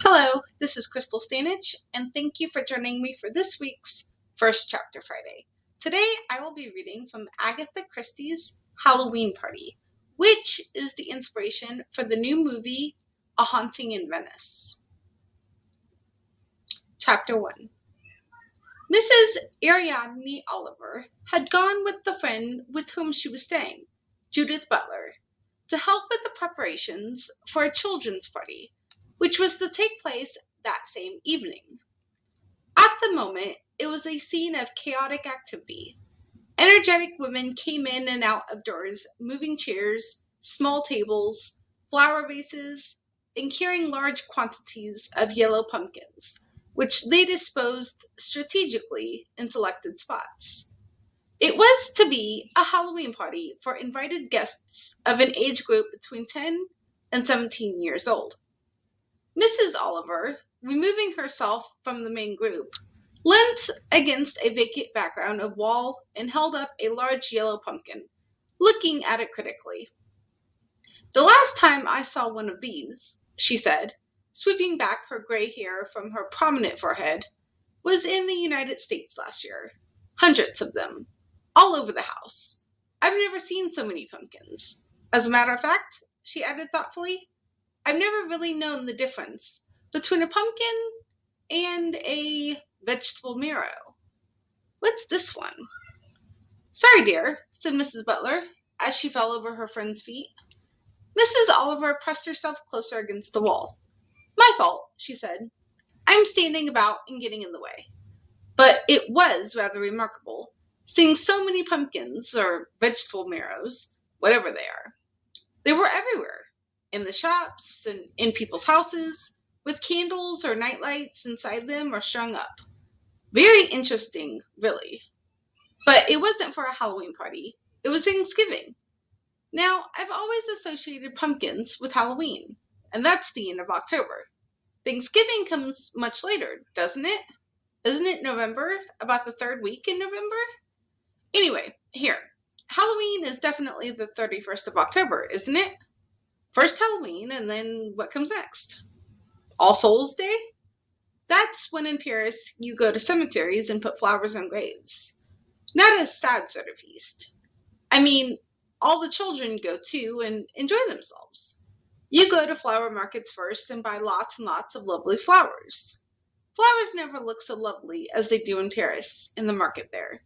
Hello, this is Krystal, and thank you for joining me for this week's First Chapter Friday. Today I will be reading from Agatha Christie's Halloween Party, which is the inspiration for the new movie A Haunting in Venice. Chapter 1. Mrs. Ariadne Oliver had gone with the friend with whom she was staying, Judith Butler, to help with the preparations for a children's party, which was to take place that same evening. At the moment, it was a scene of chaotic activity. Energetic women came in and out of doors, moving chairs, small tables, flower vases, and carrying large quantities of yellow pumpkins, which they disposed strategically in selected spots. It was to be a Halloween party for invited guests of an age group between 10 and 17 years old. Mrs. Oliver, removing herself from the main group, leant against a vacant background of wall and held up a large yellow pumpkin, looking at it critically. "The last time I saw one of these," she said, sweeping back her gray hair from her prominent forehead, "was in the United States last year. Hundreds of them, all over the house. I've never seen so many pumpkins. As a matter of fact," she added thoughtfully, "I've never really known the difference between a pumpkin and a vegetable marrow. What's this one?" "Sorry, dear," said Mrs. Butler, as she fell over her friend's feet. Mrs. Oliver pressed herself closer against the wall. "My fault," she said. "I'm standing about and getting in the way." But it was rather remarkable, seeing so many pumpkins, or vegetable marrows, whatever they are. They were everywhere, in the shops and in people's houses, with candles or night lights inside them or strung up. Very interesting, really. But it wasn't for a Halloween party. It was Thanksgiving. Now, I've always associated pumpkins with Halloween, and that's the end of October. Thanksgiving comes much later, doesn't it? Isn't it November? About the third week in November? Anyway, here. Halloween is definitely the 31st of October, isn't it? First Halloween, and then what comes next? All Souls Day? That's when in Paris you go to cemeteries and put flowers on graves. Not a sad sort of feast. I mean, all the children go too and enjoy themselves. You go to flower markets first and buy lots and lots of lovely flowers. Flowers never look so lovely as they do in Paris, in the market there.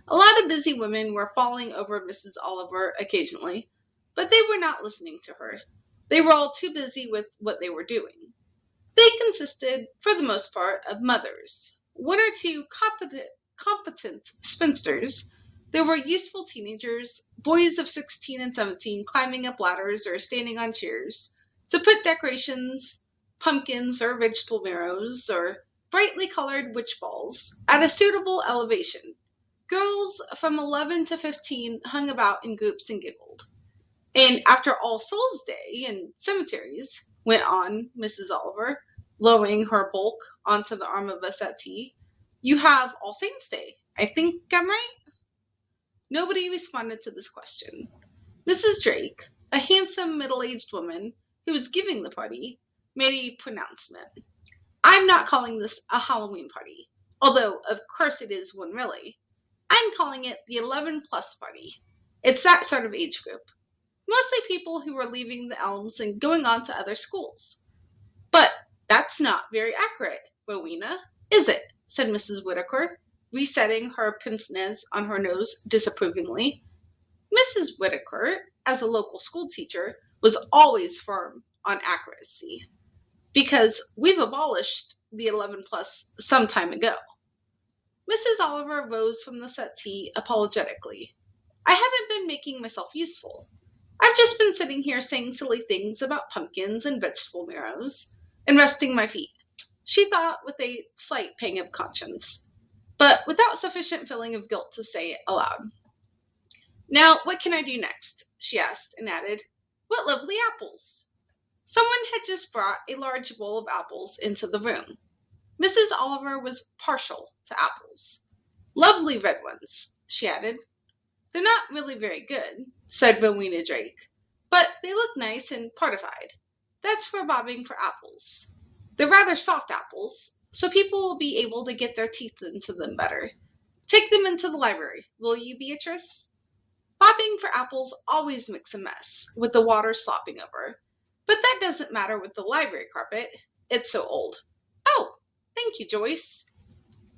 A lot of busy women were falling over Mrs. Oliver occasionally, but they were not listening to her. They were all too busy with what they were doing. They consisted, for the most part, of mothers, one or two competent spinsters. There were useful teenagers, boys of 16 and 17 climbing up ladders or standing on chairs to put decorations, pumpkins or vegetable marrows, or brightly colored witch balls at a suitable elevation. Girls from 11 to 15 hung about in groups and giggled. "And after All Souls Day and cemeteries," went on Mrs. Oliver, lowering her bulk onto the arm of a settee, "you have All Saints Day. I think I'm right?" Nobody responded to this question. Mrs. Drake, a handsome middle-aged woman who was giving the party, made a pronouncement. "I'm not calling this a Halloween party, although of course it is one really. I'm calling it the 11-plus party. It's that sort of age group. Mostly people who are leaving the Elms and going on to other schools." "But that's not very accurate, Rowena, is it?" said Mrs. Whittaker, resetting her pince-nez on her nose disapprovingly. Mrs. Whittaker, as a local school teacher, was always firm on accuracy, because we've abolished the 11-plus some time ago. Mrs. Oliver rose from the settee apologetically. "I haven't been making myself useful. I've just been sitting here saying silly things about pumpkins and vegetable marrows, and resting my feet," she thought with a slight pang of conscience, but without sufficient feeling of guilt to say it aloud. "Now, what can I do next?" she asked, and added, "What lovely apples!" Someone had just brought a large bowl of apples into the room. Mrs. Oliver was partial to apples. "Lovely red ones," she added. "They're not really very good," said Rowena Drake, "but they look nice and partified. That's for bobbing for apples. They're rather soft apples, so people will be able to get their teeth into them better. Take them into the library, will you, Beatrice? Bobbing for apples always makes a mess, with the water slopping over. But that doesn't matter with the library carpet. It's so old. Oh, thank you, Joyce.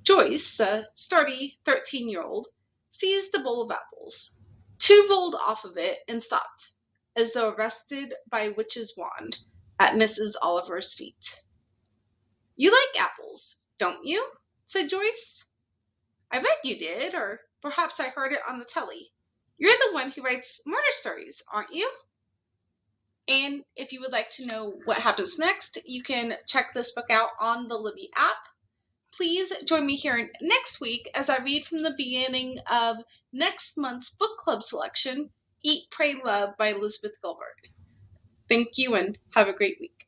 Joyce, a sturdy 13-year-old, seized the bowl of apples. Two rolled off of it and stopped, as though arrested by a witch's wand, at Mrs. Oliver's feet. You like apples, don't you? Said Joyce. I bet you did, or perhaps I heard it on the telly. You're the one who writes murder stories, aren't you? And if you would like to know what happens next, you can check this book out on the Libby app. Please join me here next week as I read from the beginning of next month's book club selection, Eat, Pray, Love by Elizabeth Gilbert. Thank you and have a great week.